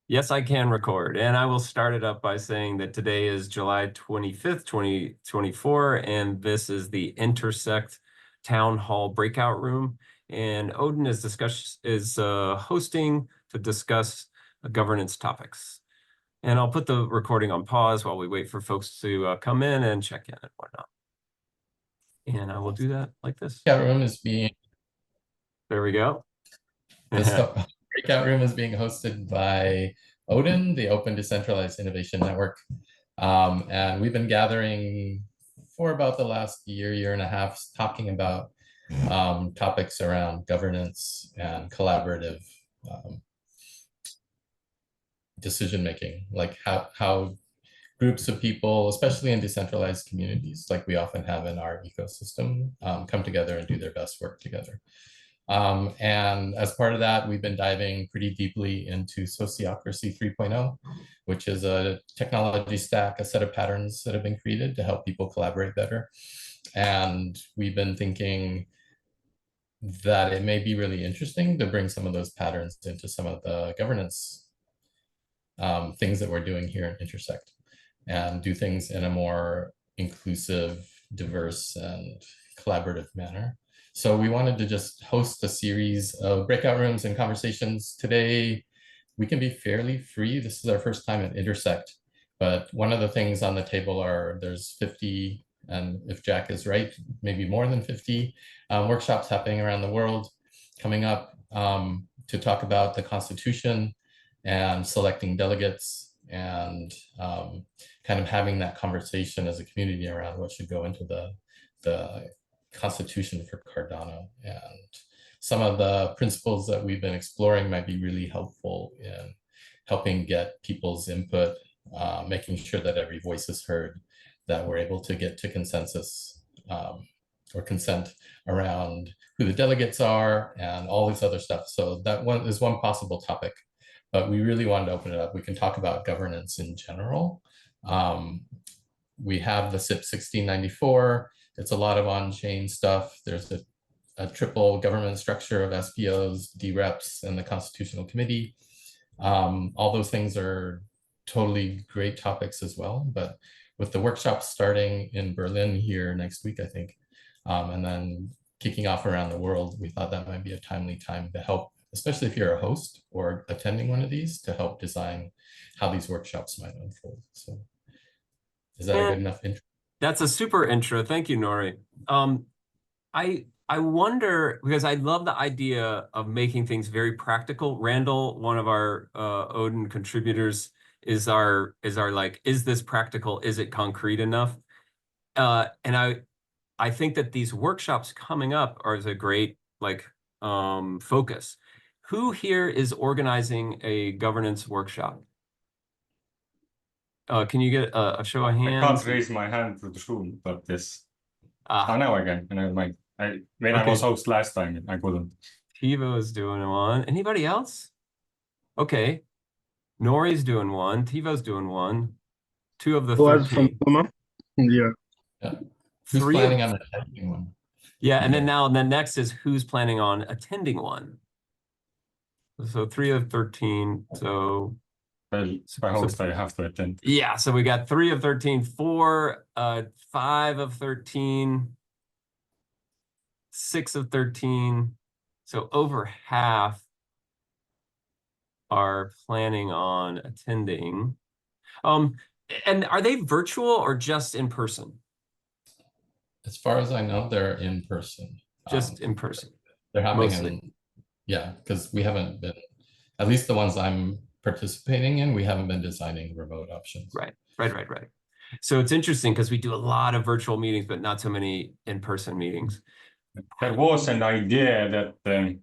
Yes, I can record. And I will start it up by saying that today is July 25th, 2024, and this is the Intersect Town Hall breakout room. And ODIN is hosting to discuss governance topics. And I'll put the recording on pause while we wait for folks to come in and check in and whatnot. And I will do that like this. Breakout room is being There we go. this breakout room is being hosted by ODIN, the Open Decentralized Innovation Network. And we've been gathering for about the last year and a half, talking about topics around governance and collaborative decision making, like how groups of people, especially in decentralized communities, like we often have in our ecosystem, come together and do their best work together. And as part of that, we've been diving pretty deeply into Sociocracy 3.0, which is a technology stack, a set of patterns that have been created to help people collaborate better. And we've been thinking that it may be really interesting to bring some of those patterns into some of the governance things that we're doing here in Intersect, and do things in a more inclusive, diverse, and collaborative manner. So we wanted to just host a series of breakout rooms and conversations. Today, we can be fairly free. This is our first time at Intersect, but one of the things on the table are there's 50, and if Jack is right, maybe more than 50 workshops happening around the world coming up to talk about the Constitution and selecting delegates and kind of having that conversation as a community around what should go into the Constitution for Cardano. And some of the principles that we've been exploring might be really helpful in helping get people's input, making sure that every voice is heard, that we're able to get to consensus or consent around who the delegates are and all this other stuff. So that one is one possible topic, but we really wanted to open it up. We can talk about governance in general. We have the CIP 1694. It's a lot of on-chain stuff. There's a triple government structure of SPOs, DREPs, and the Constitutional Committee. All those things are totally great topics as well. But with the workshop starting in Berlin here next week, I think, and then kicking off around the world, we thought that might be a timely time to help, especially if you're a host or attending one of these, to help design how these workshops might unfold. So is that a good enough intro? That's a super intro. Thank you, Nori. I wonder, because I love the idea of making things very practical. Randall, one of our ODIN contributors, is our like, is this practical? Is it concrete enough? And I think that these workshops coming up are a great like focus. Who here is organizing a governance workshop? Can you get a show of hands? I can't raise my hand through the Zoom, but yes. Oh, now I can. When I was host last time, I couldn't. Tivo is doing one. Anybody else? Okay. Nori's doing one. Tivo's doing one. 2 of the 13. Yeah. Who's planning on attending one? Yeah, and then next is who's planning on attending one. So 3 of 13. So well, by host, I have to attend. Yeah, so we got 3 of 13, 4, 5 of 13, 6 of 13. So over half are planning on attending. And are they virtual or just in person? As far as I know, they're in person. Just in person. They're happening yeah, because we haven't been, at least the ones I'm participating in, we haven't been designing remote options. Right. So it's interesting because we do a lot of virtual meetings, but not so many in-person meetings. There was an idea that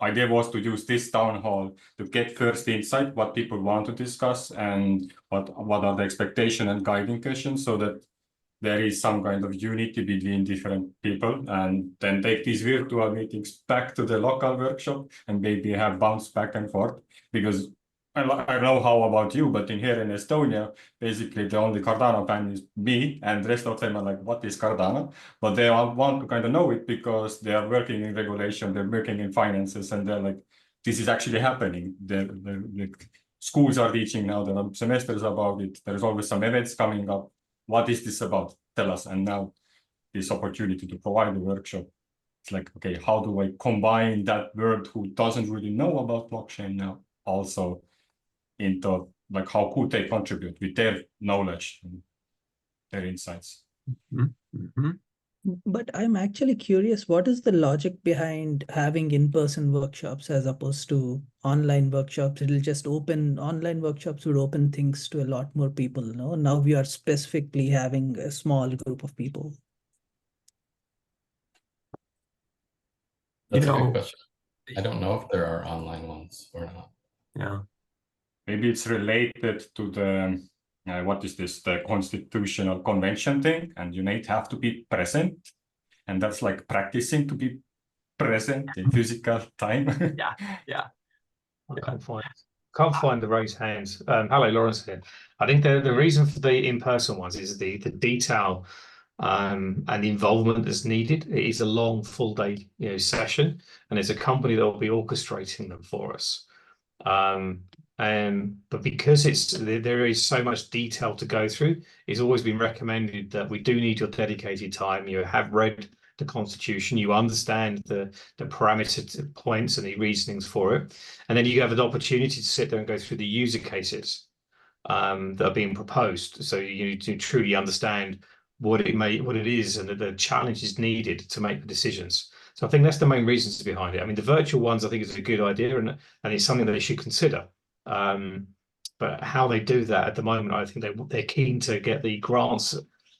idea was to use this town hall to get first insight, what people want to discuss and what are the expectation and guiding questions, so that there is some kind of unity between different people, and then take these virtual meetings back to the local workshop and maybe have bounce back and forth. Because I don't know how about you, but here in Estonia, basically the only Cardano fan is me, and the rest of them are like, what is Cardano? But they all want to kind of know it because they are working in regulation, they're working in finances, and they're like, this is actually happening. The schools are teaching now, there are semesters about it. There's always some events coming up. What is this about? Tell us. And now this opportunity to provide a workshop. It's like, okay, how do I combine that world who doesn't really know about blockchain now also into like how could they contribute with their knowledge and their insights? Mm-hmm. But I'm actually curious, what is the logic behind having in-person workshops as opposed to online workshops? It'll just open, online workshops would open things to a lot more people, no? Now we are specifically having a small group of people. That's a good question. I don't know if there are online ones or not. Yeah. Maybe it's related to the, what is this, the constitutional convention thing, and you need have to be present. And that's like practicing to be present in physical time. Yeah. I can't find the raised hands. Hello, Lawrence here. I think the reason for the in-person ones is the detail and the involvement that's needed. It is a long, full day, session, and there's a company that will be orchestrating them for us. But because there is so much detail to go through, it's always been recommended that we do need your dedicated time. You have read the Constitution, you understand the parameter points and the reasonings for it, and then you have an opportunity to sit there and go through the user cases that are being proposed. So you need to truly understand what it is and the challenges needed to make the decisions. So I think that's the main reasons behind it. I mean, the virtual ones I think is a good idea, and it's something that they should consider. But how they do that at the moment, I think they're keen to get the grants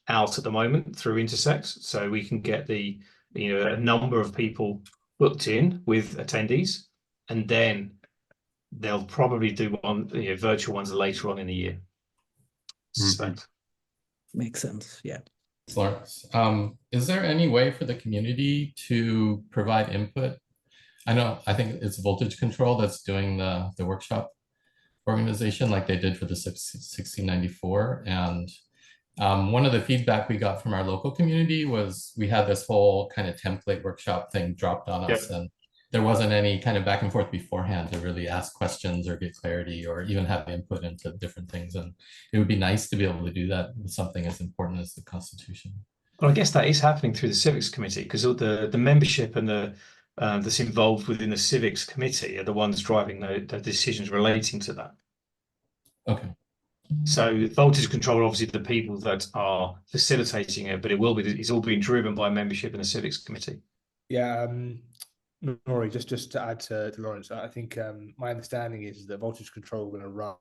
out at the moment through Intersect, so we can get a number of people booked in with attendees, and then they'll probably do virtual ones later on in the year. Suspect. Makes sense. Yeah. Lawrence, is there any way for the community to provide input? I think it's Voltage Control that's doing the workshop organization like they did for the 1694. And one of the feedback we got from our local community was we had this whole kind of template workshop thing dropped on us, and there wasn't any kind of back and forth beforehand to really ask questions or get clarity or even have input into different things. And it would be nice to be able to do that with something as important as the Constitution. Well, I guess that is happening through the Civics Committee, because the membership and the that's involved within the Civics Committee are the ones driving the decisions relating to that. Okay. So voltage control are obviously the people that are facilitating it, but it's all being driven by membership in the Civics Committee. Yeah, Nori, just to add to Lawrence, I think my understanding is that voltage control are going to run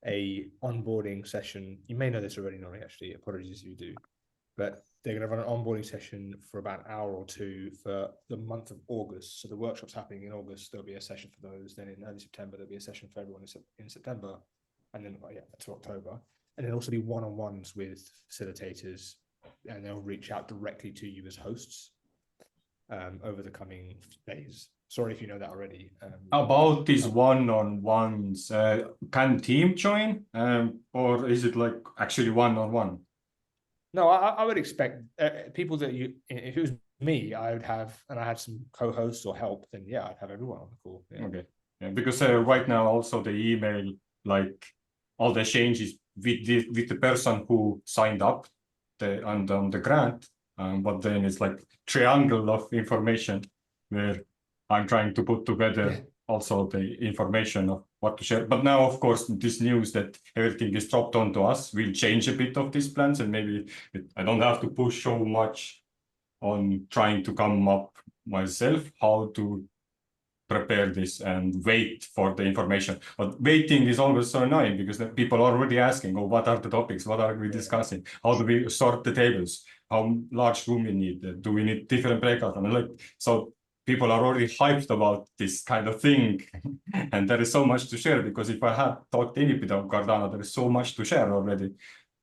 a onboarding session. You may know this already, Nori, actually, apologies if you do, but they're going to run an onboarding session for about an hour or two for the month of August. So the workshop's happening in August, there'll be a session for those. Then in early September, there'll be a session for everyone in September. And then, to October. And then also be one-on-ones with facilitators, and they'll reach out directly to you as hosts over the coming days. Sorry if you know that already. About these one-on-ones, can team join, or is it like actually one-on-one? No, I would expect people that if it was me, I would have, and I had some co-hosts or help, then yeah, I'd have everyone on the call. Yeah. Okay, yeah, because right now also the email, like all the changes with the person who signed up on the grant, but then it's like triangle of information where I'm trying to put together also the information of what to share. But now, of course, this news that everything is dropped onto us will change a bit of these plans, and maybe I don't have to push so much on trying to come up myself how to prepare this and wait for the information. But waiting is always so annoying because the people are already asking, oh, what are the topics? What are we discussing? How do we sort the tables? How large room we need? Do we need different breakout? I mean, so people are already hyped about this kind of thing. And there is so much to share, because if I had talked any bit of Cardano, there is so much to share already.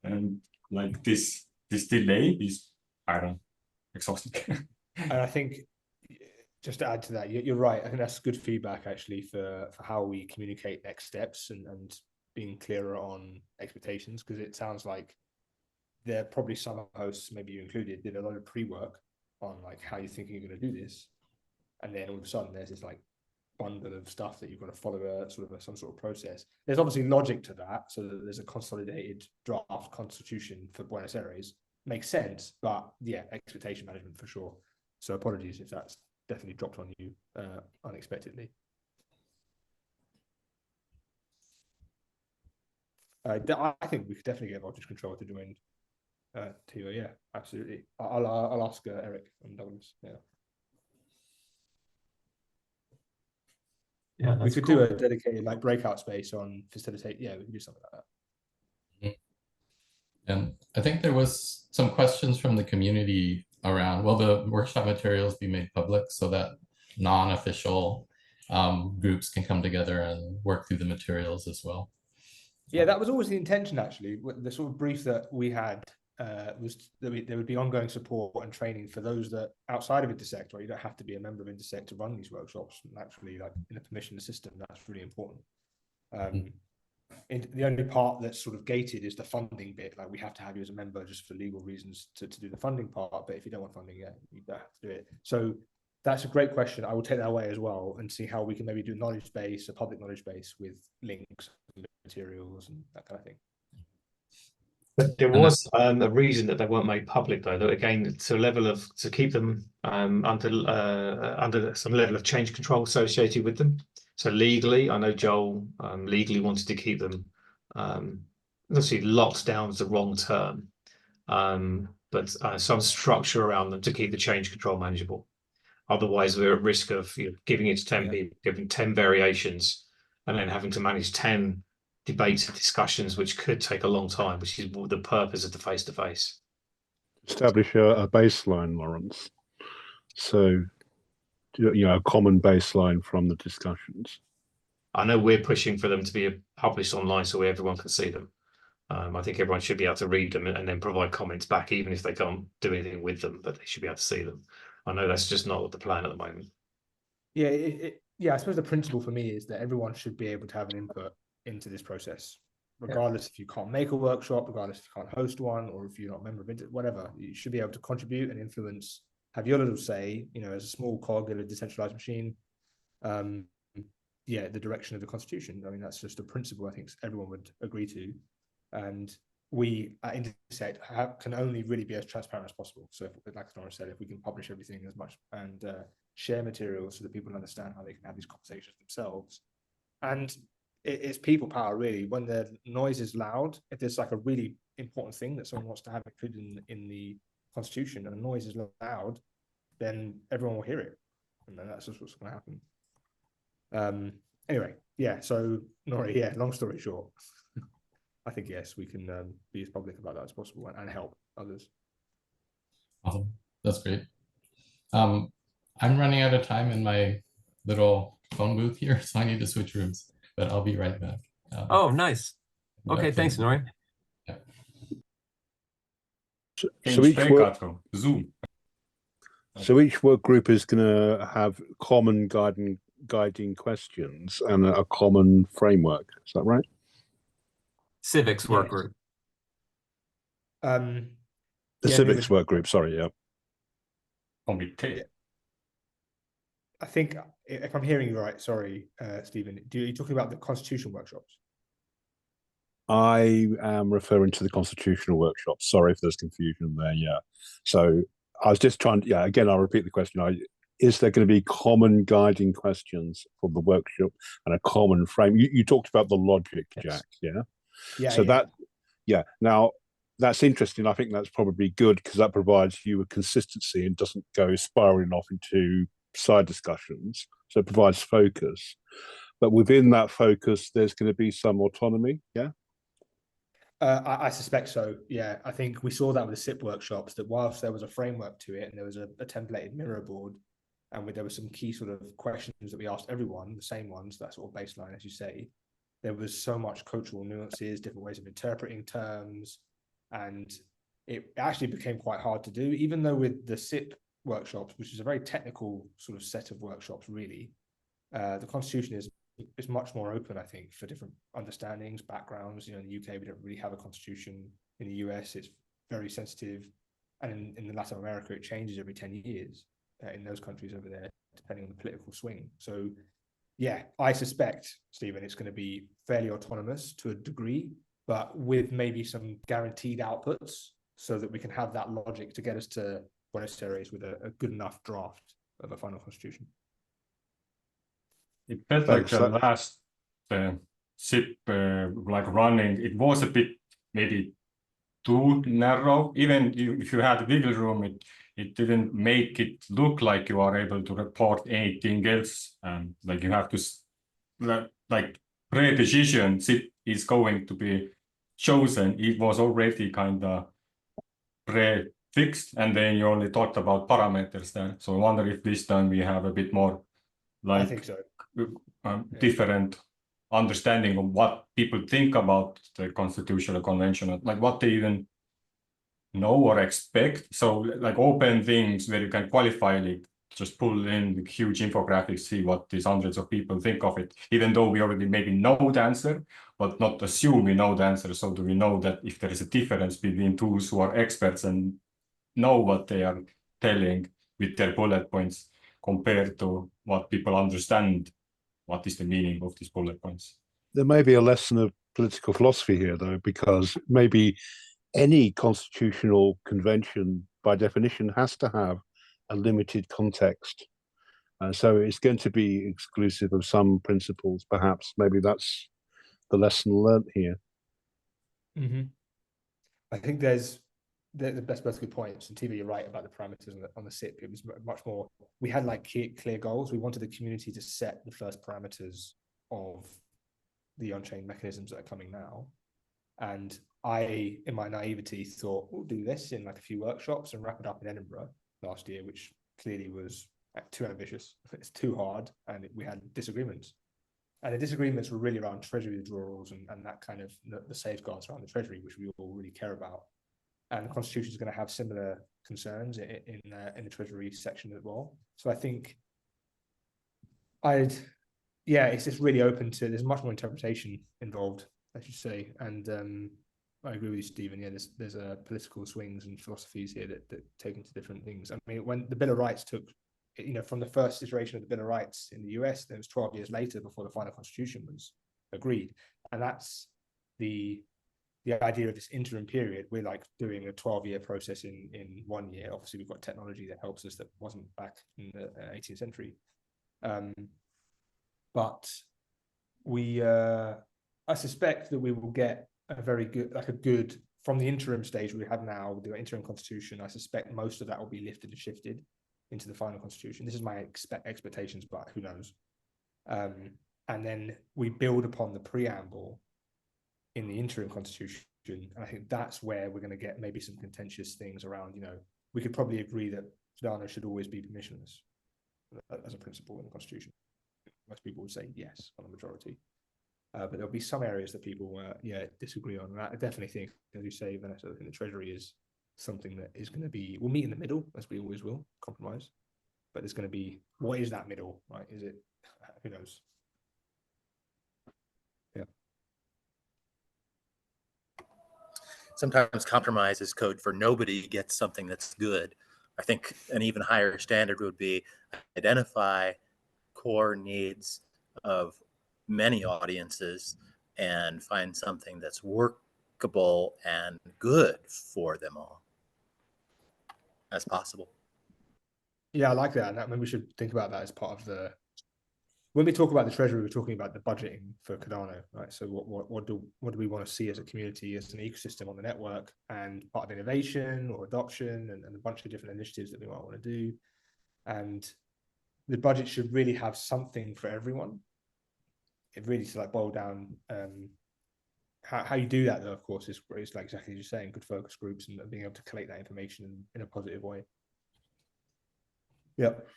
And like this delay is, I don't know, exhausting. And I think, just to add to that, you're right. I think that's good feedback actually for how we communicate next steps and being clearer on expectations, because it sounds like there are probably some hosts, maybe you included, did a lot of pre-work on like how you're thinking you're going to do this, and then all of a sudden there's this like bundle of stuff that you've got to follow some sort of process. There's obviously logic to that, so that there's a consolidated draft constitution for Buenos Aires. Makes sense, but yeah, expectation management for sure. So apologies if that's definitely dropped on you unexpectedly. I think we could definitely get voltage control to join TO. Yeah, absolutely. I'll ask Eric and Douglas. Yeah. Yeah, We could do a dedicated like breakout space on facilitate. Yeah, we can do something like that. And I think there was some questions from the community around, will the workshop materials be made public so that non-official groups can come together and work through the materials as well? Yeah, that was always the intention, actually. The sort of brief that we had was that there would be ongoing support and training for those that outside of Intersect, right? You don't have to be a member of Intersect to run these workshops. And actually, like in a permission system, that's really important. The only part that's sort of gated is the funding bit. Like we have to have you as a member just for legal reasons to do the funding part. But if you don't want funding, yeah, you don't have to do it. So that's a great question. I will take that away as well and see how we can maybe do knowledge base, a public knowledge base with links, materials, and that kind of thing. But there was a reason that they weren't made public, though. That again, to a level of to keep them under some level of change control associated with them. So legally, I know Joel legally wanted to keep them. Obviously, locked down is the wrong term, but some structure around them to keep the change control manageable. Otherwise, we're at risk of giving it to 10 people, giving 10 variations, and then having to manage 10 debates and discussions, which could take a long time, which is the purpose of the face-to-face. Establish a baseline, Lawrence. So, a common baseline from the discussions. I know we're pushing for them to be published online so everyone can see them. I think everyone should be able to read them and then provide comments back, even if they can't do anything with them, but they should be able to see them. I know that's just not the plan at the moment. Yeah, yeah. I suppose the principle for me is that everyone should be able to have an input into this process, regardless if you can't make a workshop, regardless if you can't host one, or if you're not a member of it, whatever. You should be able to contribute and influence, have your little say, as a small cog in a decentralized machine. The direction of the constitution. I mean, that's just a principle I think everyone would agree to. And we at Intersect can only really be as transparent as possible. So, like Nora said, if we can publish everything as much and share materials so that people understand how they can have these conversations themselves. And it's people power, really. When the noise is loud, if there's like a really important thing that someone wants to have included in the constitution and the noise is loud, then everyone will hear it. And then that's just what's going to happen. Anyway, yeah, so Nori, yeah, long story short, I think, yes, we can be as public about that as possible and help others. Awesome. That's great. I'm running out of time in my little phone booth here, so I need to switch rooms, but I'll be right back. Oh, nice. Okay, thanks, Nori. Yeah. Zoom. So each work group is going to have common guiding questions and a common framework. Is that right? Civics work group. The civics work group. Sorry, yeah. I think if I'm hearing you right, sorry, Stephen, are you talking about the constitution workshops? I am referring to the constitutional workshops. Sorry if there's confusion there. Yeah. So I was just trying to, again, I'll repeat the question. Is there going to be common guiding questions for the workshop and a common frame? You talked about the logic, Jack, yeah? Yeah. So now that's interesting. I think that's probably good because that provides you a consistency and doesn't go spiraling off into side discussions. So it provides focus. But within that focus, there's going to be some autonomy, yeah? I suspect so. Yeah, I think we saw that with the CIP workshops, that whilst there was a framework to it and there was a templated mirror board, and there were some key sort of questions that we asked everyone, the same ones, that sort of baseline, as you say, there was so much cultural nuances, different ways of interpreting terms, and it actually became quite hard to do, even though with the CIP workshops, which is a very technical sort of set of workshops, really, the Constitution is much more open, I think, for different understandings, backgrounds. In the UK, we don't really have a constitution. In the US, it's very sensitive. And in Latin America, it changes every 10 years in those countries over there, depending on the political swing. So yeah, I suspect, Stephen, it's going to be fairly autonomous to a degree, but with maybe some guaranteed outputs so that we can have that logic to get us to Buenos Aires with a good enough draft of a final constitution. It felt like Thanks. the last SIP like running, it was a bit maybe too narrow. Even if you had wiggle room, it didn't make it look like you are able to report anything else. Like you have to like pre-decision SIP is going to be chosen. It was already kind of pre-fixed, and then you only talked about parameters there. So I wonder if this time we have a bit more like I think so. different understanding of what people think about the constitutional convention, like what they even know or expect. So like open things where you can qualify, like just pull in the huge infographics, see what these hundreds of people think of it, even though we already maybe know the answer, but not assume we know the answer. So do we know that if there is a difference between those who are experts and know what they are telling with their bullet points compared to what people understand, what is the meaning of these bullet points? There may be a lesson of political philosophy here, though, because maybe any constitutional convention, by definition, has to have a limited context. So it's going to be exclusive of some principles, perhaps. Maybe that's the lesson learned here. I think there's that's both good points. And TV, you're right about the parameters on the SIP. It was much more, we had like clear goals. We wanted the community to set the first parameters of the on-chain mechanisms that are coming now. And I, in my naivety, thought we'll do this in like a few workshops and wrap it up in Edinburgh last year, which clearly was too ambitious. It's too hard, and we had disagreements. And the disagreements were really around Treasury withdrawals and that kind of the safeguards around the Treasury, which we all really care about. And the Constitution is going to have similar concerns in the Treasury section as well. So I think it's just really open to, there's much more interpretation involved, I should say. And I agree with you, Stephen. Yeah, there's political swings and philosophies here that take into different things. I mean, when the Bill of Rights took, from the first iteration of the Bill of Rights in the US, there was 12 years later before the final constitution was agreed. And that's the idea of this interim period. We're like doing a 12-year process in 1 year. Obviously, we've got technology that helps us that wasn't back in the 18th century. But I suspect that we will get a very good, from the interim stage we have now, the interim constitution, I suspect most of that will be lifted and shifted into the final constitution. This is my expectations, but who knows? And then we build upon the preamble in the interim constitution. And I think that's where we're going to get maybe some contentious things around, we could probably agree that Cardano should always be permissionless as a principle in the constitution. Most people would say yes on the majority. But there'll be some areas that people disagree on. And I definitely think, as you say, Vanessa, I think the Treasury is something that is going to be, we'll meet in the middle, as we always will, compromise. But there's going to be, what is that middle, right? Is it, who knows? Yeah. Sometimes compromise is code for nobody gets something that's good. I think an even higher standard would be identify core needs of many audiences and find something that's workable and good for them all as possible. Yeah, I like that. And maybe we should think about that as part of when we talk about the Treasury, we're talking about the budgeting for Cardano, right? So what do we want to see as a community, as an ecosystem on the network, and part of innovation or adoption and a bunch of different initiatives that we might want to do. And the budget should really have something for everyone. It really to like boil down how you do that, though, of course, is like exactly as you're saying, good focus groups and being able to collate that information in a positive way. Yep.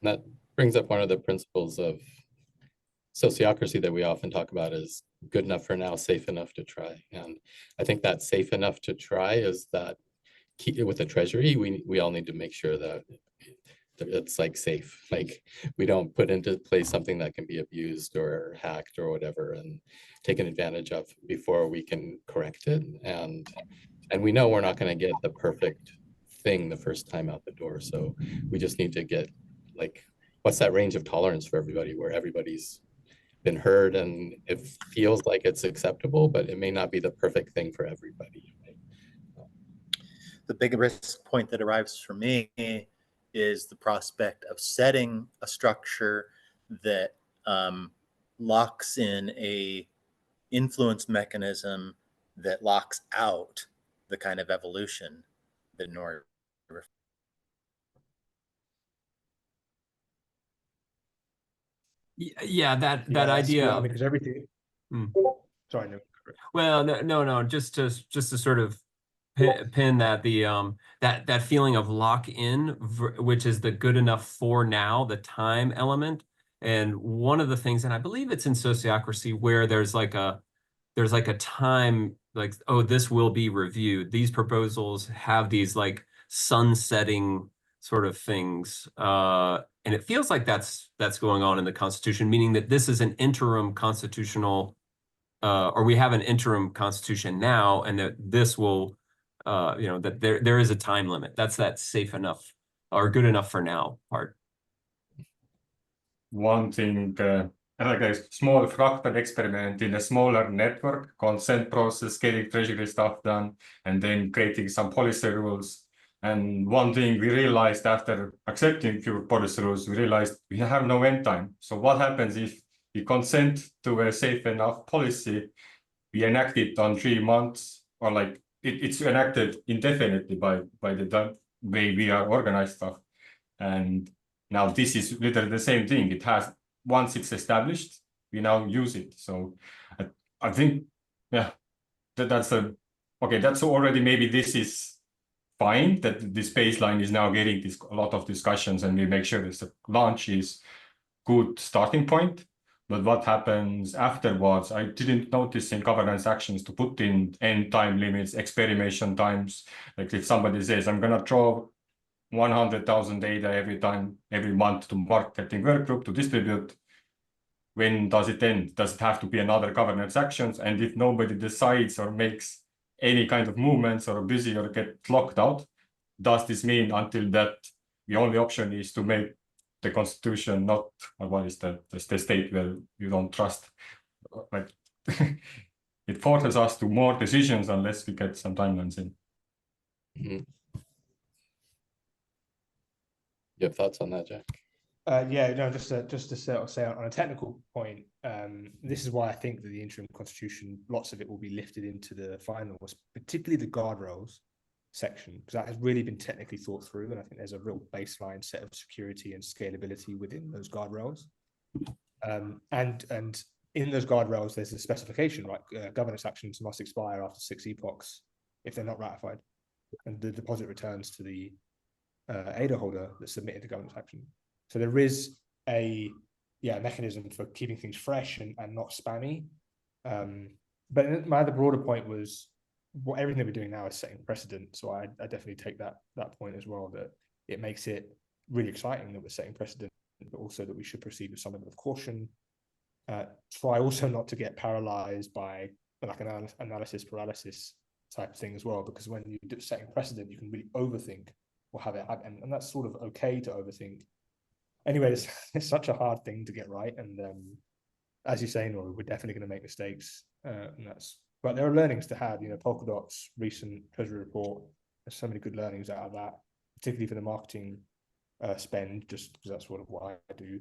That brings up one of the principles of sociocracy that we often talk about is good enough for now, safe enough to try. And I think that safe enough to try is that key with the Treasury, we all need to make sure that it's like safe, like we don't put into place something that can be abused or hacked or whatever and taken advantage of before we can correct it. And we know we're not going to get the perfect thing the first time out the door. So we just need to get like what's that range of tolerance for everybody where everybody's been heard and it feels like it's acceptable, but it may not be the perfect thing for everybody. The biggest point that arrives for me is the prospect of setting a structure that locks in a influence mechanism that locks out the kind of evolution that Nori referred to. Yeah, that Yeah, that's idea. cool. I mean, because everything. Hmm. Sorry, no. Well, no, just to sort of pin that that feeling of lock in, which is the good enough for now, the time element. And one of the things, and I believe it's in Sociocracy, where there's like a time, like, oh, this will be reviewed. These proposals have these like sunsetting sort of things. And it feels like that's going on in the Constitution, meaning that this is an interim constitutional, or we have an interim constitution now, and that this will, that there is a time limit. That's that safe enough or good enough for now part. One thing, like a small fractal experiment in a smaller network, consent process, getting Treasury stuff done, and then creating some policy rules. And one thing we realized after accepting few policy rules, we realized we have no end time. So what happens if we consent to a safe enough policy, we enact it on 3 months, or like it's enacted indefinitely by the way we are organized stuff. And now this is literally the same thing. It has, once it's established, we now use it. So I think, yeah, that's already, maybe this is fine, that this baseline is now getting a lot of discussions, and we make sure that the launch is good starting point. But what happens afterwards, I didn't notice in governance actions to put in end time limits, experimentation times. Like if somebody says, I'm gonna throw 100,000 data every month to marketing workgroup to distribute, when does it end? Does it have to be another governance actions? And if nobody decides or makes any kind of movements or busy or get locked out, does this mean until that the only option is to make the constitution not, or what is the state where you don't trust? Like it forces us to more decisions unless we get some timelines in. Mm-hmm. You have thoughts on that, Jack? Yeah, no, just to say on a technical point, this is why I think that the interim constitution, lots of it will be lifted into the finals, particularly the guardrails section, because that has really been technically thought through, and I think there's a real baseline set of security and scalability within those guardrails. And in those guardrails, there's a specification, right? Governance actions must expire after 6 epochs if they're not ratified, and the deposit returns to the ADA holder that submitted the governance action. So there is a mechanism for keeping things fresh and not spammy. But my other broader point was everything that we're doing now is setting precedent. So I definitely take that point as well, that it makes it really exciting that we're setting precedent, but also that we should proceed with some level of caution. Try also not to get paralyzed by like an analysis paralysis type thing as well, because when you're setting precedent, you can really overthink or have it happen, and that's sort of okay to overthink. Anyway, it's such a hard thing to get right, and as you say, Nori, we're definitely going to make mistakes, but there are learnings to have. Polkadot's recent Treasury report, there's so many good learnings out of that, particularly for the marketing spend, just because that's sort of what I do.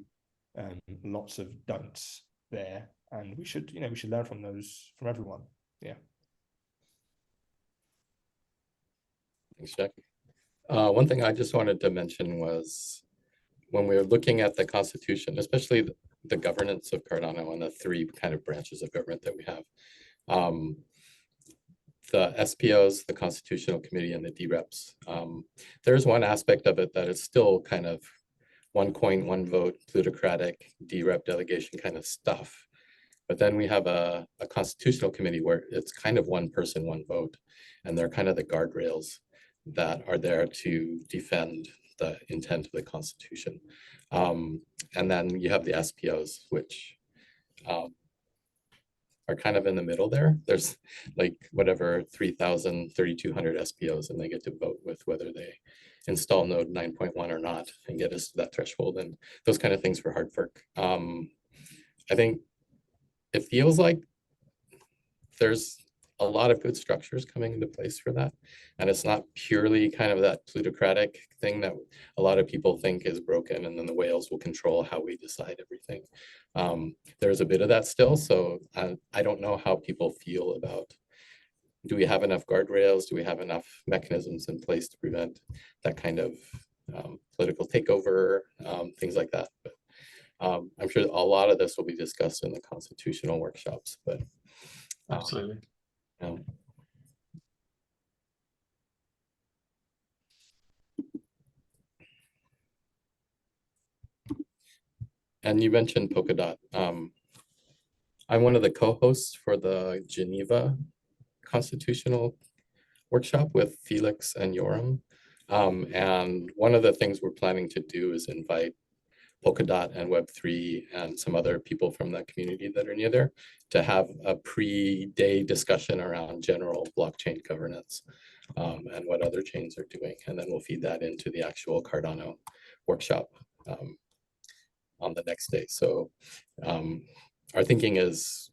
Lots of don'ts there, and we should learn from those, from everyone. Yeah. Thanks, Jack. One thing I just wanted to mention was when we were looking at the Constitution, especially the governance of Cardano and the 3 kind of branches of government that we have, the SPOs, the Constitutional Committee, and the DREPs. There's one aspect of it that is still kind of one coin, one vote, plutocratic, DREP delegation kind of stuff. But then we have a Constitutional Committee where it's kind of one person, one vote, and they're kind of the guardrails that are there to defend the intent of the Constitution. And then you have the SPOs, which are kind of in the middle there. There's like whatever 3,000, 3,200 SPOs, and they get to vote with whether they install node 9.1 or not and get us to that threshold. And those kind of things for hard fork. I think it feels like there's a lot of good structures coming into place for that. And it's not purely kind of that plutocratic thing that a lot of people think is broken, and then the whales will control how we decide everything. There's a bit of that still. So I don't know how people feel about, do we have enough guardrails? Do we have enough mechanisms in place to prevent that kind of political takeover, things like that. But I'm sure a lot of this will be discussed in the constitutional workshops, but Absolutely. And you mentioned Polkadot. I'm one of the co-hosts for the Geneva Constitutional Workshop with Felix and Yoram. And one of the things we're planning to do is invite Polkadot and Web3 and some other people from the community that are near there to have a pre-day discussion around general blockchain governance and what other chains are doing. And then we'll feed that into the actual Cardano workshop on the next day. So our thinking is,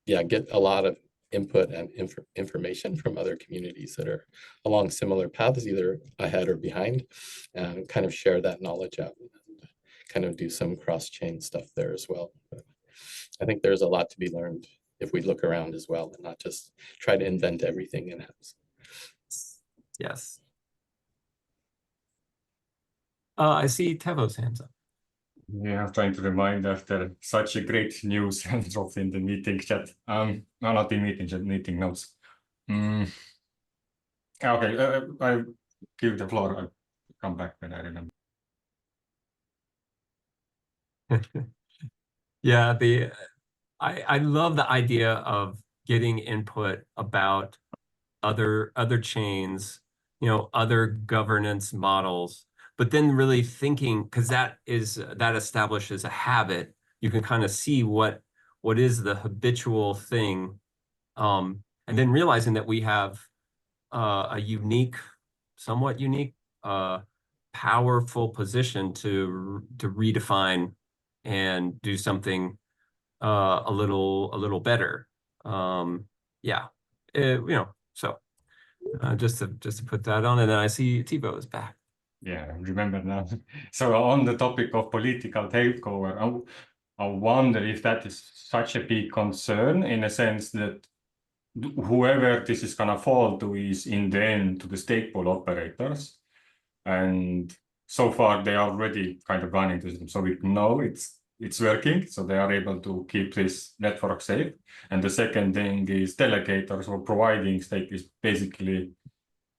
yeah, get a lot of input and information from other communities that are along similar paths, either ahead or behind, and kind of share that knowledge out and kind of do some cross-chain stuff there as well. But I think there's a lot to be learned if we look around as well and not just try to invent everything in-house. Yes. I see Tevo's hands up. Yeah, I'm trying to remind after such a great news and drop in the meeting chat. No, not in meeting chat, meeting notes. Okay, I give the floor. I'll come back when I remember. Yeah, I love the idea of getting input about other chains, other governance models, but then really thinking, because that establishes a habit. You can kind of see what is the habitual thing, and then realizing that we have a somewhat unique, powerful position to redefine and do something a little better. Yeah, so just to put that on, and then I see Thibaut is back. Yeah, I remember now. So on the topic of political takeover, I wonder if that is such a big concern, in a sense that whoever this is gonna fall to is in the end to the stake pool operators. And so far they are already kind of running the system. So we know it's working. So they are able to keep this network safe. And the second thing is delegators or providing stake is basically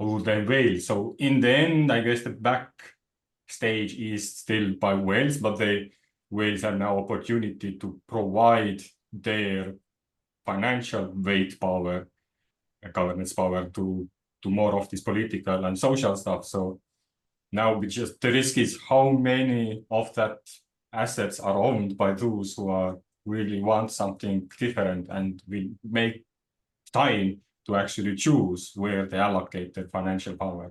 who they whale. So in the end, I guess the back stage is still by whales, but the whales have now opportunity to provide their financial weight power, governance power to more of this political and social stuff. So now the risk is how many of that assets are owned by those who are really want something different and will make time to actually choose where they allocate their financial power.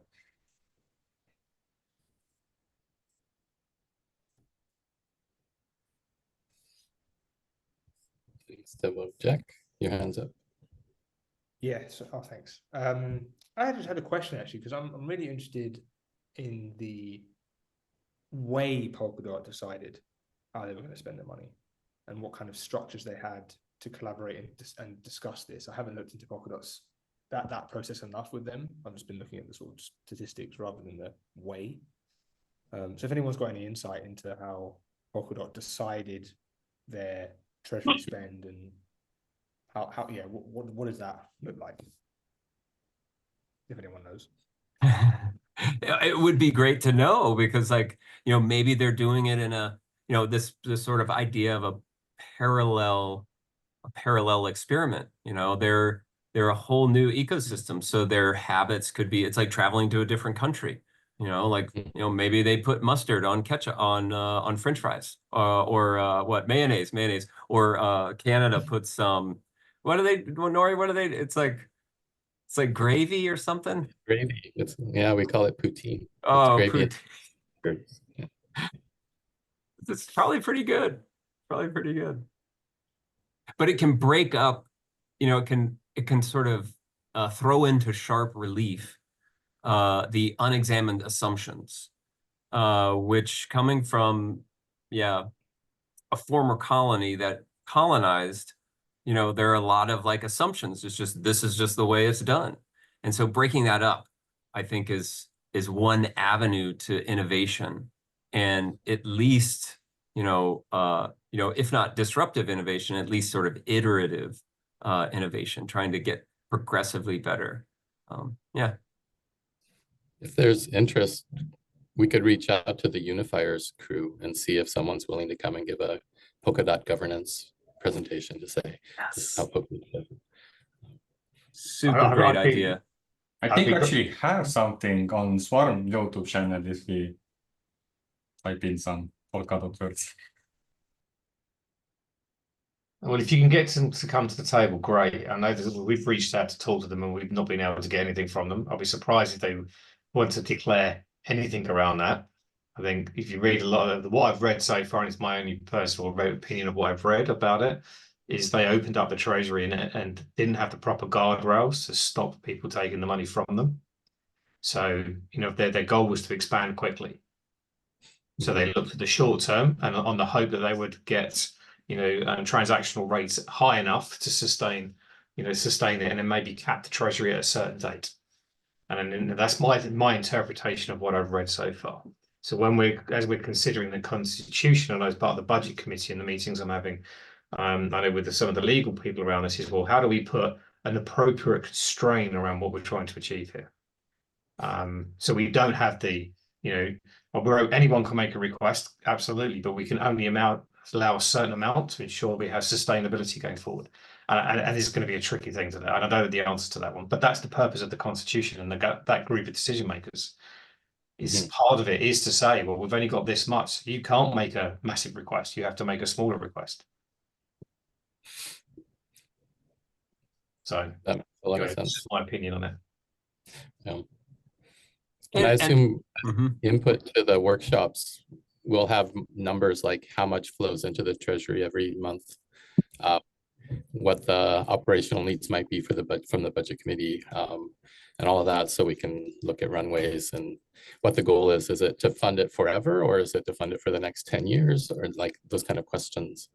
Jack, your hands up. Yes. Oh, thanks. I just had a question actually, because I'm really interested in the way Polkadot decided how they were going to spend their money and what kind of structures they had to collaborate and discuss this. I haven't looked into Polkadot's that process enough with them. I've just been looking at the sort of statistics rather than the way. So if anyone's got any insight into how Polkadot decided their treasury spend and how yeah, what does that look like? If anyone knows. It would be great to know, because maybe they're doing it in a, this sort of idea of a parallel experiment. They're a whole new ecosystem. So their habits could be, it's like traveling to a different country. Maybe they put mustard on ketchup on French fries, or what, mayonnaise, or Canada puts Nori, it's It's like gravy or something. Gravy. Yeah, we call it poutine. Oh, It's gravy. It's probably pretty good. Probably pretty good. But it can break up, it can sort of throw into sharp relief the unexamined assumptions, which coming from, a former colony that colonized, there are a lot of like assumptions. This is just the way it's done. And so breaking that up, I think is one avenue to innovation, and at least, if not disruptive innovation, at least sort of iterative innovation, trying to get progressively better. Yeah. If there's interest, we could reach out to the Unifiers crew and see if someone's willing to come and give a Polkadot governance presentation to say this is how Polkadot does it. Super great idea. I think we actually have something on Swarm YouTube channel if we type in some Polkadot words. Well, if you can get them to come to the table, great. I know that we've reached out to talk to them and we've not been able to get anything from them. I'll be surprised if they want to declare anything around that. I think if you read a lot of what I've read so far, and it's my only personal opinion of what I've read about it, is they opened up the Treasury and didn't have the proper guardrails to stop people taking the money from them. So, their goal was to expand quickly. So they looked at the short term and on the hope that they would get, transactional rates high enough to sustain it and then maybe cap the Treasury at a certain date. And then that's my interpretation of what I've read so far. So as we're considering the constitution, and as part of the budget committee and the meetings I'm having, I know with some of the legal people around us is, well, how do we put an appropriate constraint around what we're trying to achieve here? So we don't have anyone can make a request, absolutely, but we can only allow a certain amount to ensure we have sustainability going forward. And it's going to be a tricky thing to do. And I don't know the answer to that one, but that's the purpose of the constitution and that group of decision makers. Is part of it is to say, well, we've only got this much. You can't make a massive request. You have to make a smaller request. So that makes a lot of that's sense. just my opinion on it. Yeah. And I assume input to the workshops will have numbers like how much flows into the Treasury every month, what the operational needs might be from the budget committee, and all of that, so we can look at runways and what the goal is. Is it to fund it forever, or is it to fund it for the next 10 years, or like those kind of questions?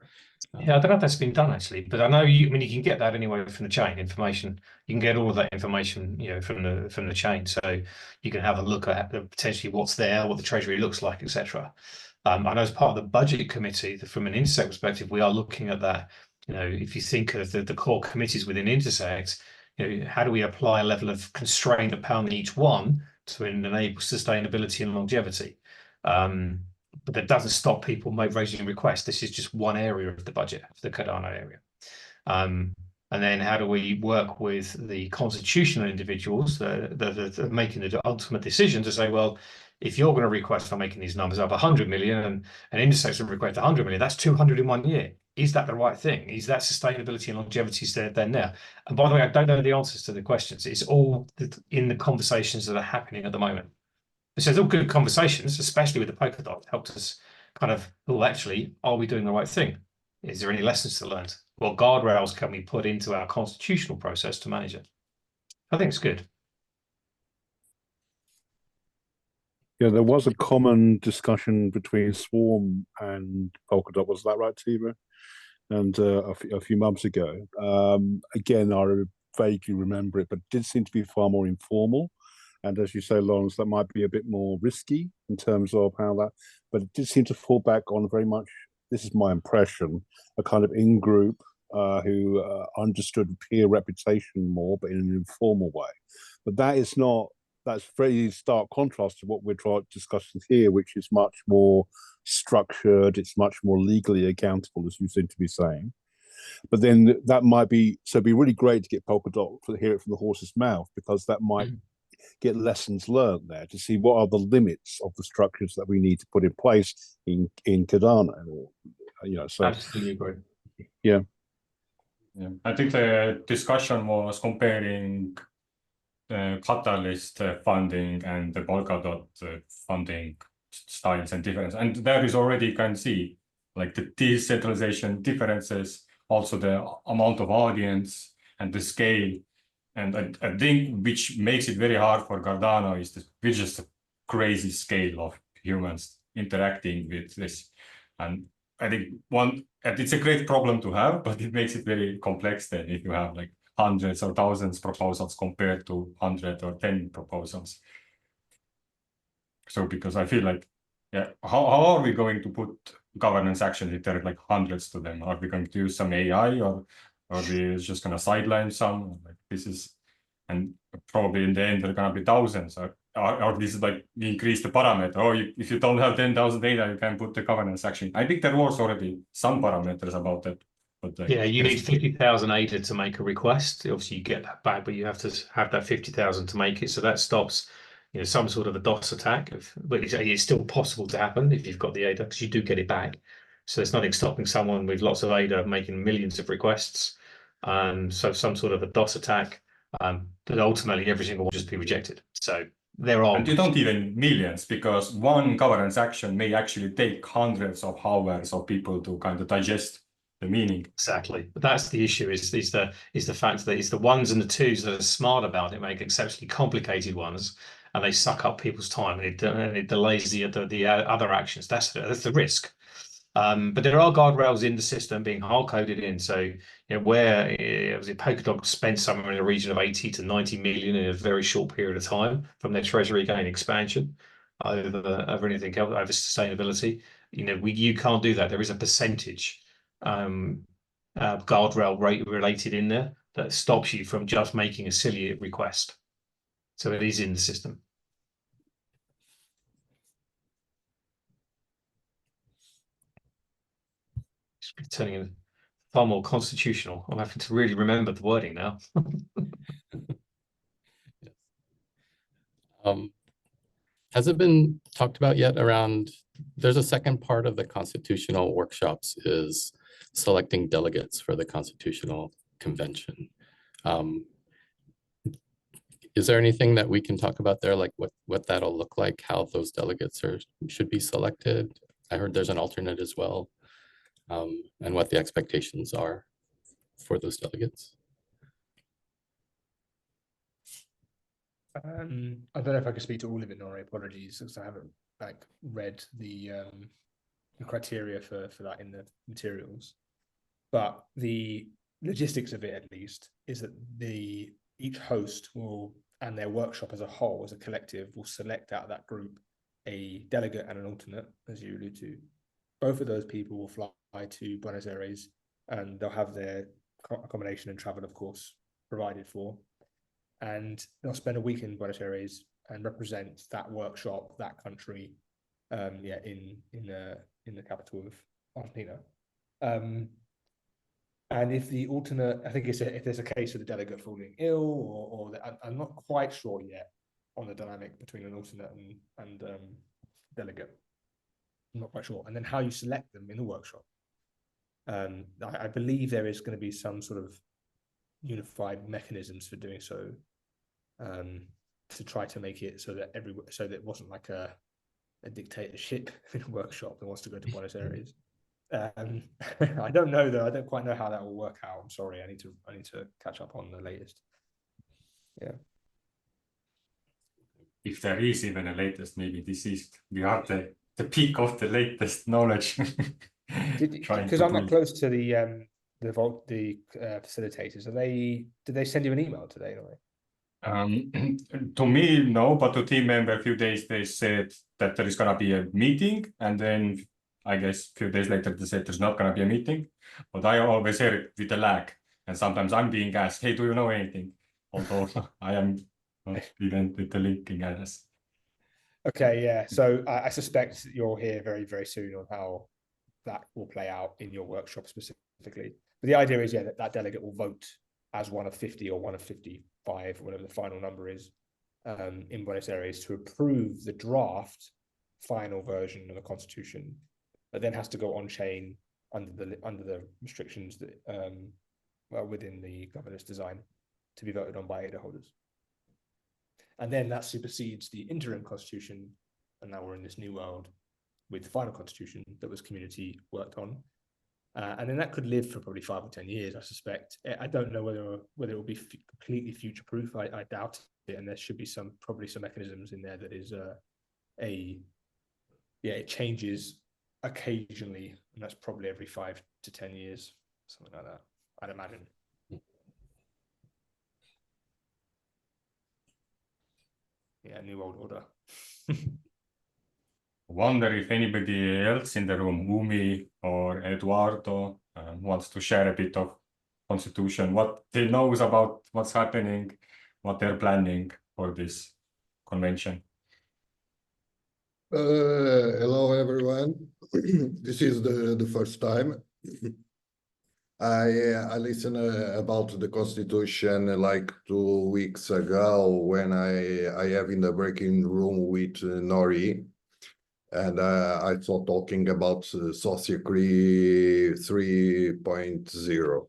Yeah, I don't know if that's been done actually, but I know you can get that anyway from the chain information. You can get all of that information, from the chain. So you can have a look at potentially what's there, what the Treasury looks like, etc. I know as part of the budget committee, from an Intersect perspective, we are looking at that. If you think of the core committees within Intersect, how do we apply a level of constraint upon each one to enable sustainability and longevity? But that doesn't stop people raising requests. This is just one area of the budget, the Cardano area. And then how do we work with the constitutional individuals that are making the ultimate decision to say, well, if you're going to request for making these numbers up 100 million and Intersect will request 100 million, that's 200 in 1 year. Is that the right thing? Is that sustainability and longevity then there? And by the way, I don't know the answers to the questions. It's all in the conversations that are happening at the moment. So it's all good conversations, especially with the Polkadot, helped us kind of, actually, are we doing the right thing? Is there any lessons to learn? What guardrails can we put into our constitutional process to manage it? I think it's good. Yeah, there was a common discussion between Swarm and Polkadot. Was that right, Tiva? And a few months ago. Again, I vaguely remember it, but it did seem to be far more informal. And as you say, Lawrence, that might be a bit more risky in terms of how that, but it did seem to fall back on very much, this is my impression, a kind of in-group who understood peer reputation more, but in an informal way. But that's very stark contrast to what we're discussing here, which is much more structured, it's much more legally accountable, as you seem to be saying. But then that might be, so it'd be really great to get Polkadot to hear it from the horse's mouth, because that might get lessons learned there to see what are the limits of the structures that we need to put in place in Cardano. So absolutely agree. Yeah, I think the discussion was comparing Catalyst funding and the Polkadot funding styles and difference. And there is already, you can see like the decentralization differences, also the amount of audience and the scale. And I think which makes it very hard for Cardano is just a crazy scale of humans interacting with this. And I think it's a great problem to have, but it makes it very complex then if you have like hundreds or thousands proposals compared to 100 or 10 proposals. So because I feel like, yeah, how are we going to put governance actions if there are like hundreds to them? Are we going to use some AI or are we just going to sideline some? Like this is, and probably in the end there are going to be thousands. Or this is like we increase the parameter. Oh, if you don't have 10,000 data, you can put the governance action. I think there was already some parameters about that. But yeah, you need 50,000 ADA to make a request. Obviously, you get that back, but you have to have that 50,000 to make it. So that stops, some sort of a DOS attack. But it's still possible to happen if you've got the ADA, because you do get it back. So there's nothing stopping someone with lots of ADA making millions of requests. So some sort of a DOS attack, but ultimately every single one will just be rejected. So there are. And you don't even millions, because one governance action may actually take hundreds of hours of people to kind of digest the meaning. Exactly, but that's the issue. Is the fact that it's the ones and the twos that are smart about it make exceptionally complicated ones, and they suck up people's time, and it delays the other actions. That's the risk. But there are guardrails in the system being hard coded in. So where Polkadot spent somewhere in the region of 80 to 90 million in a very short period of time from their Treasury gain expansion over anything else, over sustainability. You can't do that. There is a percentage guardrail rate related in there that stops you from just making a silly request. So it is in the system. It's turning in far more constitutional. I'm having to really remember the wording now. Has it been talked about yet around, there's a second part of the constitutional workshops is selecting delegates for the constitutional convention. Is there anything that we can talk about there, like what that'll look like, how those delegates should be selected? I heard there's an alternate as well, and what the expectations are for those delegates. I don't know if I can speak to all of it, Nori. Apologies, because I haven't read the criteria for that in the materials. But the logistics of it, at least, is that each host will, and their workshop as a whole, as a collective, will select out of that group a delegate and an alternate, as you allude to. Both of those people will fly to Buenos Aires, and they'll have their accommodation and travel, of course, provided for. And they'll spend a week in Buenos Aires and represent that workshop, that country, in the capital of Argentina. And if the alternate, I think if there's a case of the delegate falling ill, I'm not quite sure yet on the dynamic between an alternate and delegate. I'm not quite sure. And then how you select them in the workshop. I believe there is going to be some sort of unified mechanisms for doing so, to try to make it so that it wasn't like a dictatorship in a workshop that wants to go to Buenos Aires. I don't know though. I don't quite know how that will work out. I'm sorry. I need to catch up on the latest. Yeah. If there is even a latest, maybe we are the peak of the latest knowledge. Because I'm not close to the facilitators. Did they send you an email today? To me, no, but to team member, a few days they said that there is gonna be a meeting, and then I guess a few days later they said there's not gonna be a meeting. But I always hear it with a lag, and sometimes I'm being asked, "Hey, do you know anything?" Although I am not even with the linking as. Okay, yeah. So I suspect you'll hear very, very soon on how that will play out in your workshop specifically. But the idea is, that delegate will vote as one of 50 or one of 55, whatever the final number is, in Buenos Aires to approve the draft final version of the constitution, but then has to go on chain under the restrictions that within the governance design to be voted on by ADA holders. And then that supersedes the interim constitution, and now we're in this new world with the final constitution that was community worked on. And then that could live for probably 5 or 10 years, I suspect. I don't know whether it will be completely future-proof. I doubt it, and there should be probably some mechanisms in there that is it changes occasionally, and that's probably every 5 to 10 years, something like that, I'd imagine. Yeah, new world order. Wonder if anybody else in the room, Umi or Eduardo, wants to share a bit of constitution, what he knows about what's happening, what they're planning for this convention. Hello, everyone. This is the first time. I listened about the Constitution like 2 weeks ago when I have in the breaking room with Nori, and I saw talking about Sociocry 3.0,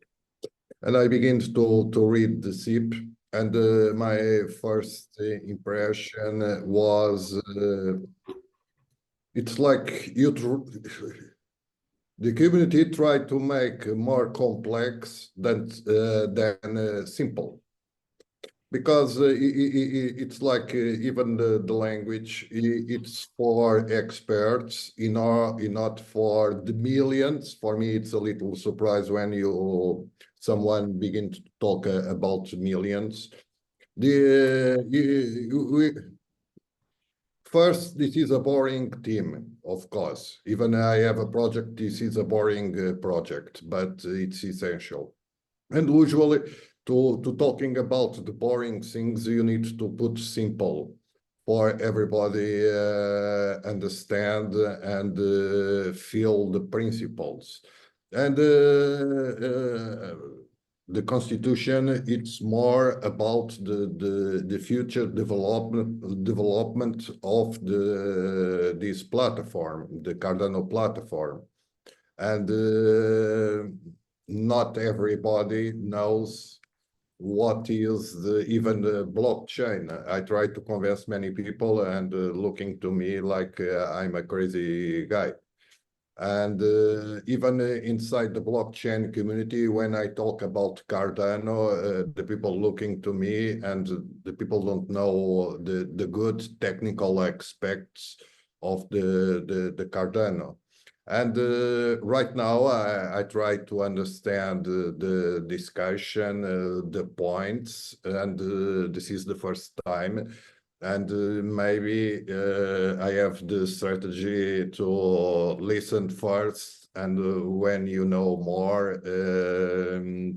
and I began to read the CIP, and my first impression was it's like the community tried to make more complex than simple, because it's like even the language, it's for experts, not for the millions. For me, it's a little surprise when someone begin to talk about millions. First, this is a boring theme, of course. Even I have a project, this is a boring project, but it's essential. And usually, to talking about the boring things, you need to put simple for everybody understand and feel the principles. And the Constitution, it's more about the future development of this platform, the Cardano platform. And not everybody knows what is even the blockchain. I try to convince many people, and looking to me like I'm a crazy guy. And even inside the blockchain community, when I talk about Cardano, the people looking to me, and the people don't know the good technical aspects of the Cardano. And right now, I try to understand the discussion, the points, and this is the first time. And maybe I have the strategy to listen first, and when you know more,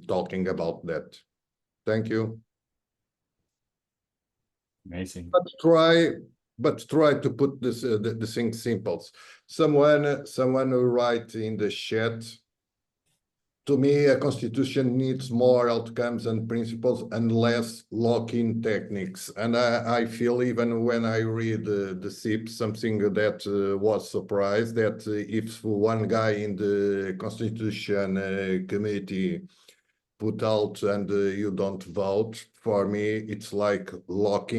talking about that. Thank you. Amazing. But try to put this the things simple. Someone write in the chat. To me, a constitution needs more outcomes and principles and less lock-in techniques. And I feel even when I read the CIP, something that was surprised, that if one guy in the constitution committee put out and you don't vote, for me, it's like lock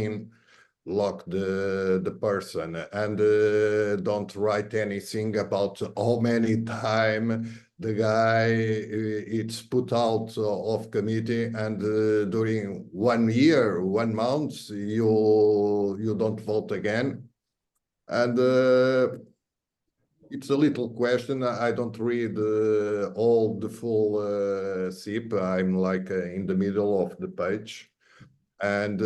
the person, and don't write anything about how many time the guy it's put out of committee, and during 1 year, 1 month, you don't vote again. And it's a little question. I don't read all the full CIP. I'm like in the middle of the page, and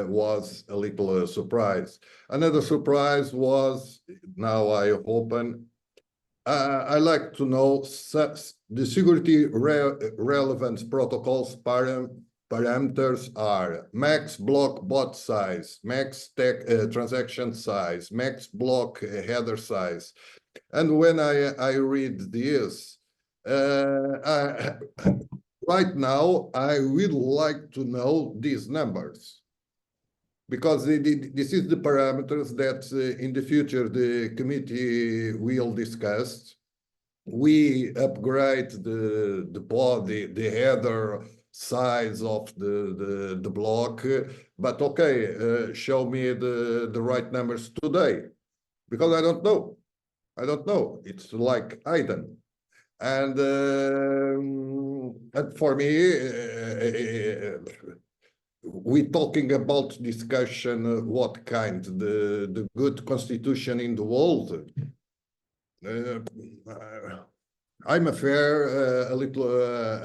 was a little surprise. Another surprise was, now I open, I like to know the security relevance protocols parameters are max block bot size, max transaction size, max block header size. And when I read this, right now, I would like to know these numbers, because this is the parameters that in the future the committee will discuss. We upgrade the body, the header, size of the block, but okay, show me the right numbers today, because I don't know. I don't know. It's like hidden. And for me, we talking about discussion, what kind, the good constitution in the world. I'm a little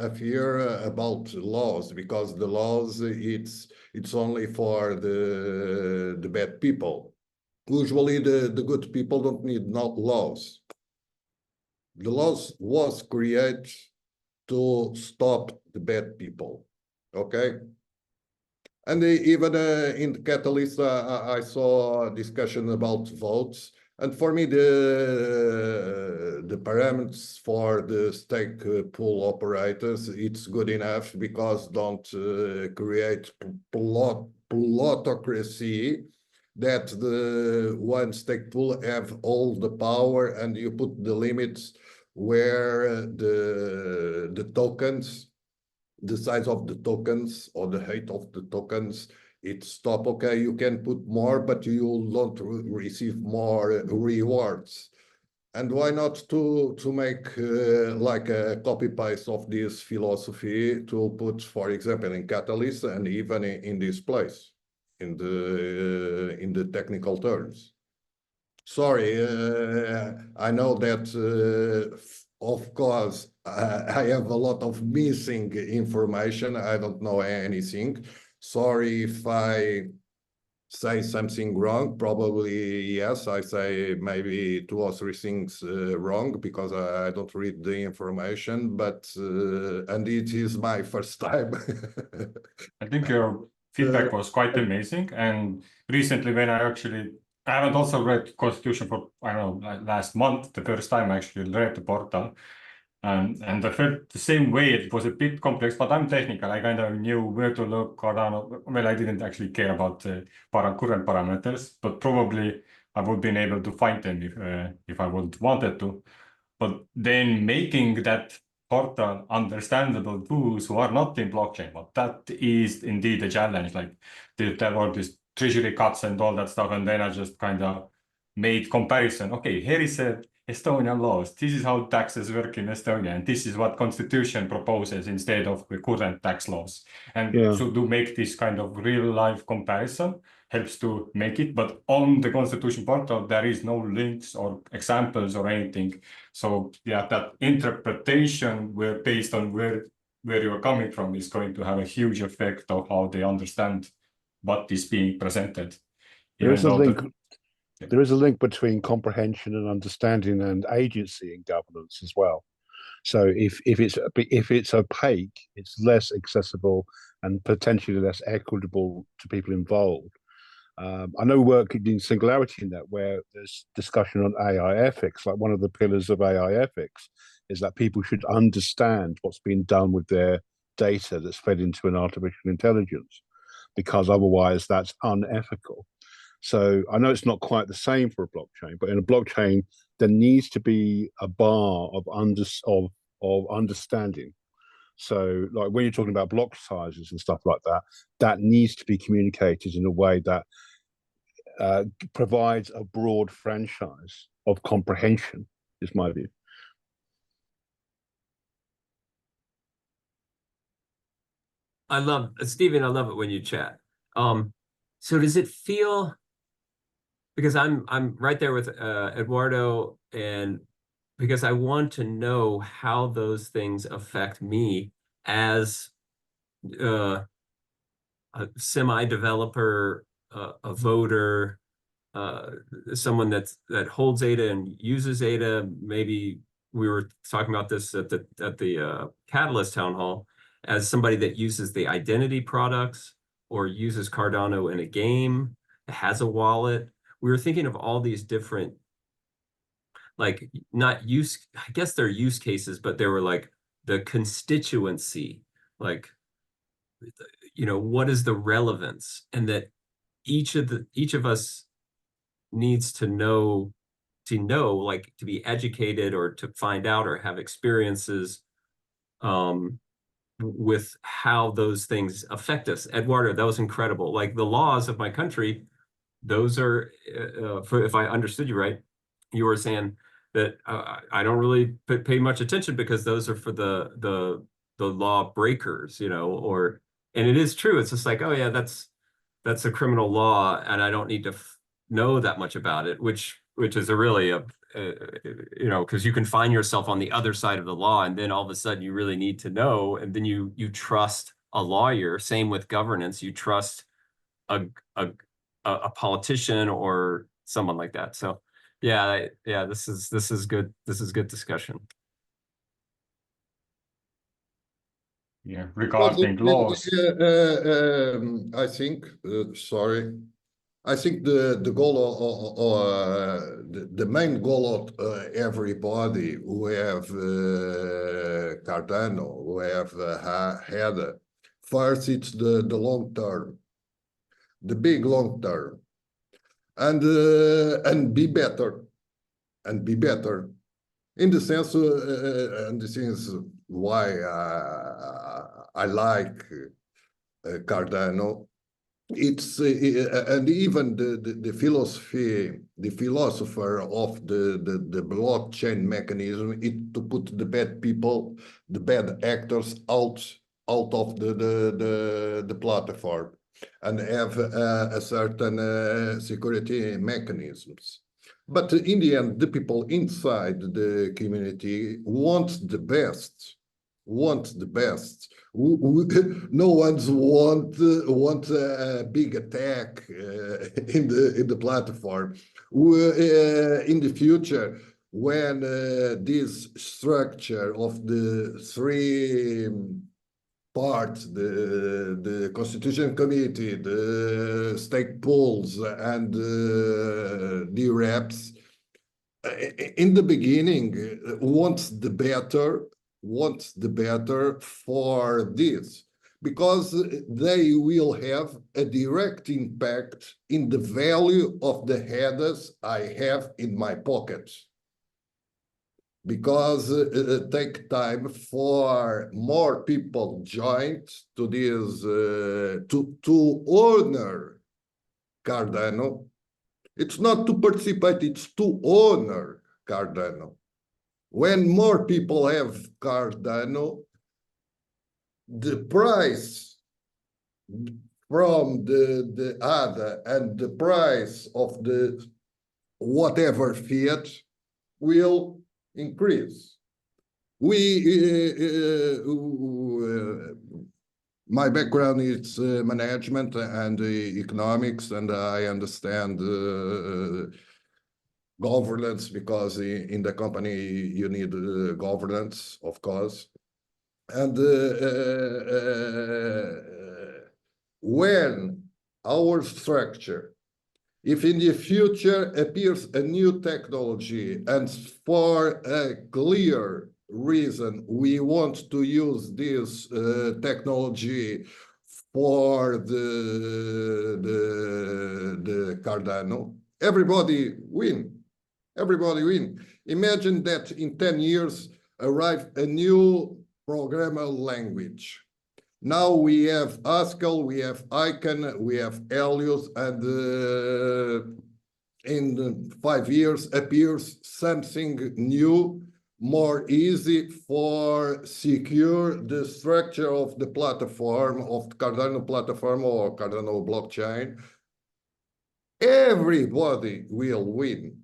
afraid about laws, because the laws, it's only for the bad people. Usually the good people don't need not laws. The laws was created to stop the bad people, okay? And even in the Catalyst, I saw a discussion about votes. And for me, the parameters for the stake pool operators, it's good enough, because don't create plutocracy, that the one stake pool have all the power, and you put the limits where the tokens, the size of the tokens or the height of the tokens, it stop. Okay, you can put more, but you don't receive more rewards. And why not to make like a copy paste of this philosophy to put, for example, in Catalyst, and even in this place, in the technical terms. Sorry, I know that, of course, I have a lot of missing information. I don't know anything. Sorry if I say something wrong. Probably, yes, I say maybe 2 or 3 things wrong, because I don't read the information, but, and it is my first time. I think your feedback was quite amazing. And recently, when I haven't also read Constitution for, I don't know, last month, the first time I actually read the portal. And I felt the same way. It was a bit complex, but I'm technical. I kind of knew where to look, Cardano. Well, I didn't actually care about current parameters, but probably I would have been able to find them if I would wanted to. But then making that portal understandable to those who are not in blockchain, but that is indeed a challenge. Like there were these treasury cuts and all that stuff, and then I just kind of made comparison. Okay, here is Estonian laws. This is how taxes work in Estonia, and this is what Constitution proposes instead of the current tax laws. And so to make this kind of real life comparison helps to make it. But on the Constitution portal, there is no links or examples or anything. So yeah, that interpretation based on where you are coming from is going to have a huge effect of how they understand what is being presented. There is a link. There is a link between comprehension and understanding and agency in governance as well. So if it's opaque, it's less accessible and potentially less equitable to people involved. I know work in Singularity in that, where there's discussion on AI ethics. Like one of the pillars of AI ethics is that people should understand what's being done with their data that's fed into an artificial intelligence, because otherwise that's unethical. So I know it's not quite the same for a blockchain, but in a blockchain, there needs to be a bar of understanding. So like when you're talking about block sizes and stuff like that, that needs to be communicated in a way that provides a broad franchise of comprehension, is my view. Stephen, I love it when you chat. So does it feel, because I'm right there with Eduardo, and because I want to know how those things affect me as a semi-developer, a voter, someone that holds ADA and uses ADA. Maybe we were talking about this at the Catalyst Town Hall, as somebody that uses the identity products or uses Cardano in a game, has a wallet. We were thinking of all these different, like, I guess they're use cases, but they were like the constituency, like, what is the relevance? And that each of us needs to know, like, to be educated or to find out or have experiences with how those things affect us. Eduardo, that was incredible. Like the laws of my country, those are, if I understood you right, you were saying that I don't really pay much attention because those are for the law breakers, you know, and it is true. It's just like, oh yeah, that's a criminal law, and I don't need to know that much about it, which is really you know, because you can find yourself on the other side of the law, and then all of a sudden you really need to know, and then you trust a lawyer. Same with governance, you trust a politician or someone like that. So yeah, this is good. This is good discussion. Yeah, regarding laws. I think, sorry, I think the goal the main goal of everybody who have Cardano, who have had first, it's the long term, the big long term, and be better, in the sense, and this is why I like Cardano. It's and even the philosophy, the philosopher of the blockchain mechanism, is to put the bad people, the bad actors out of the platform, and have a certain security mechanisms. But in the end, the people inside the community want the best. No one's want a big attack in the platform. In the future, when this structure of the three parts, the Constitution Committee, the stake pools, and the reps, in the beginning, wants the better for this, because they will have a direct impact in the value of the headers I have in my pocket. Because it takes time for more people joined to this, to honor Cardano. It's not to participate, it's to honor Cardano. When more people have Cardano, the price from the ADA and the price of the whatever fiat will increase. My background is management and economics, and I understand governance, because in the company you need governance, of course. And when our structure, if in the future appears a new technology, and for a clear reason we want to use this technology for the Cardano, everybody win. Everybody win. Imagine that in 10 years arrive a new programmer language. Now we have Haskell, we have Icon, we have Helios, and in 5 years appears something new, more easy for secure the structure of the platform, of Cardano platform or Cardano blockchain. Everybody will win.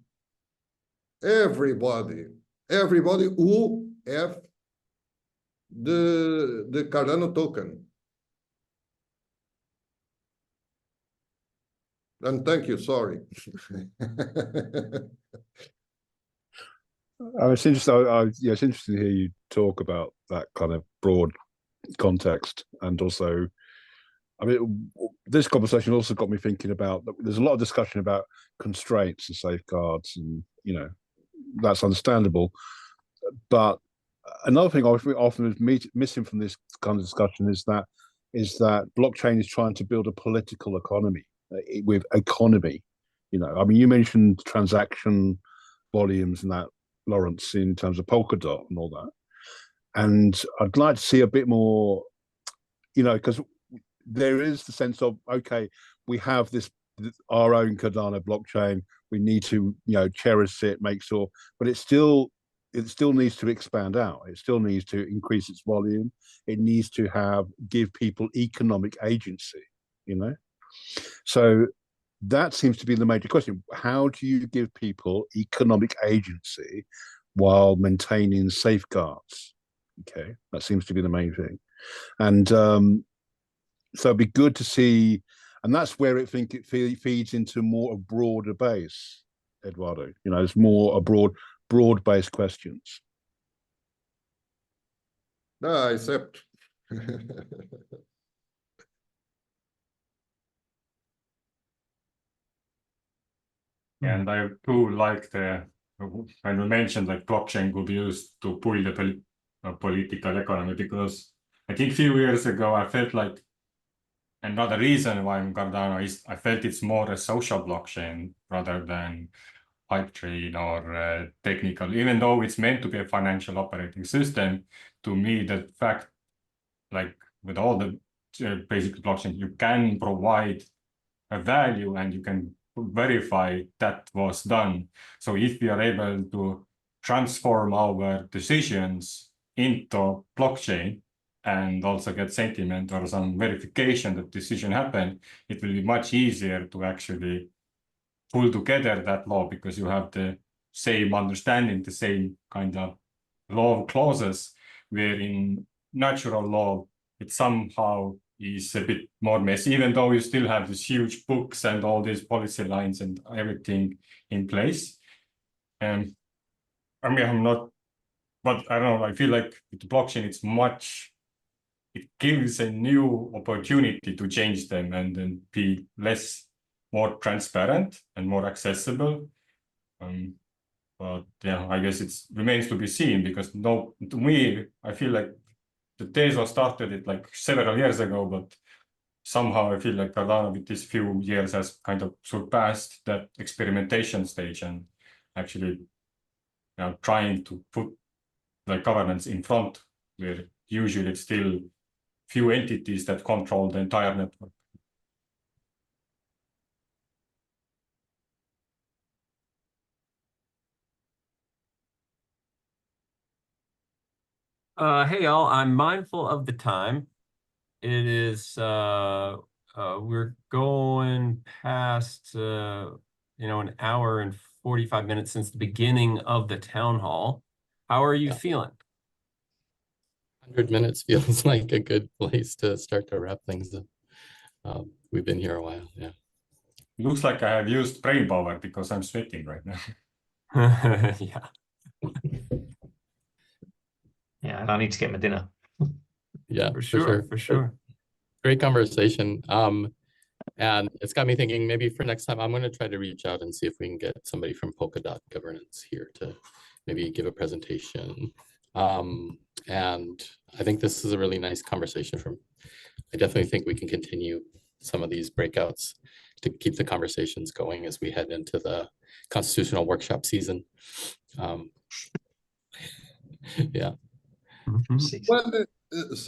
Everybody who have the Cardano token. And thank you, sorry. It's interesting. Yeah, it's interesting to hear you talk about that kind of broad context, and also, I mean, this conversation also got me thinking about. There's a lot of discussion about constraints and safeguards, and that's understandable. But another thing I often is missing from this kind of discussion is that blockchain is trying to build a political economy with economy. I mean, you mentioned transaction volumes and that, Lawrence, in terms of Polkadot and all that. And I'd like to see a bit more, you know, because there is the sense of, okay, we have this our own Cardano blockchain. We need to, you know, cherish it, make sure, but it still needs to expand out. It still needs to increase its volume. It needs to give people economic agency, you know. So that seems to be the major question. How do you give people economic agency while maintaining safeguards? Okay, that seems to be the main thing. And so it'd be good to see, and that's where it feeds into more a broader base, Eduardo. You know, it's more a broad-based questions. No, I accept. And I too like when we mentioned like blockchain could be used to pull the political economy, because I think a few years ago I felt like another reason why I'm Cardano is I felt it's more a social blockchain rather than hype train or technical, even though it's meant to be a financial operating system. To me, the fact, like with all the basic blockchain, you can provide a value and you can verify that was done. So if we are able to transform our decisions into blockchain and also get sentiment or some verification that decision happened, it will be much easier to actually pull together that law, because you have the same understanding, the same kind of law clauses, where in natural law, it somehow is a bit more messy, even though you still have these huge books and all these policy lines and everything in place. And I mean, I'm not, but I don't know, I feel like with the blockchain, it gives a new opportunity to change them and then be more transparent and more accessible. But yeah, I guess it remains to be seen, because to me, I feel like the Tesla started it like several years ago, but somehow I feel like Cardano with these few years has kind of surpassed that experimentation stage and actually trying to put like governance in front, where usually it's still few entities that control the entire network. Hey y'all, I'm mindful of the time. It is we're going past an hour and 45 minutes since the beginning of the town hall. How are you feeling? 100 minutes feels like a good place to start to wrap things up. We've been here a while, yeah. Looks like I have used brain power because I'm sweating right now. Yeah. Yeah, and I need to get my dinner. Yeah, for sure. Great conversation. And it's got me thinking, maybe for next time, I'm going to try to reach out and see if we can get somebody from Polkadot governance here to maybe give a presentation. And I think this is a really nice conversation. I definitely think we can continue some of these breakouts to keep the conversations going as we head into the constitutional workshop season. Yeah. Mm-hmm. Well,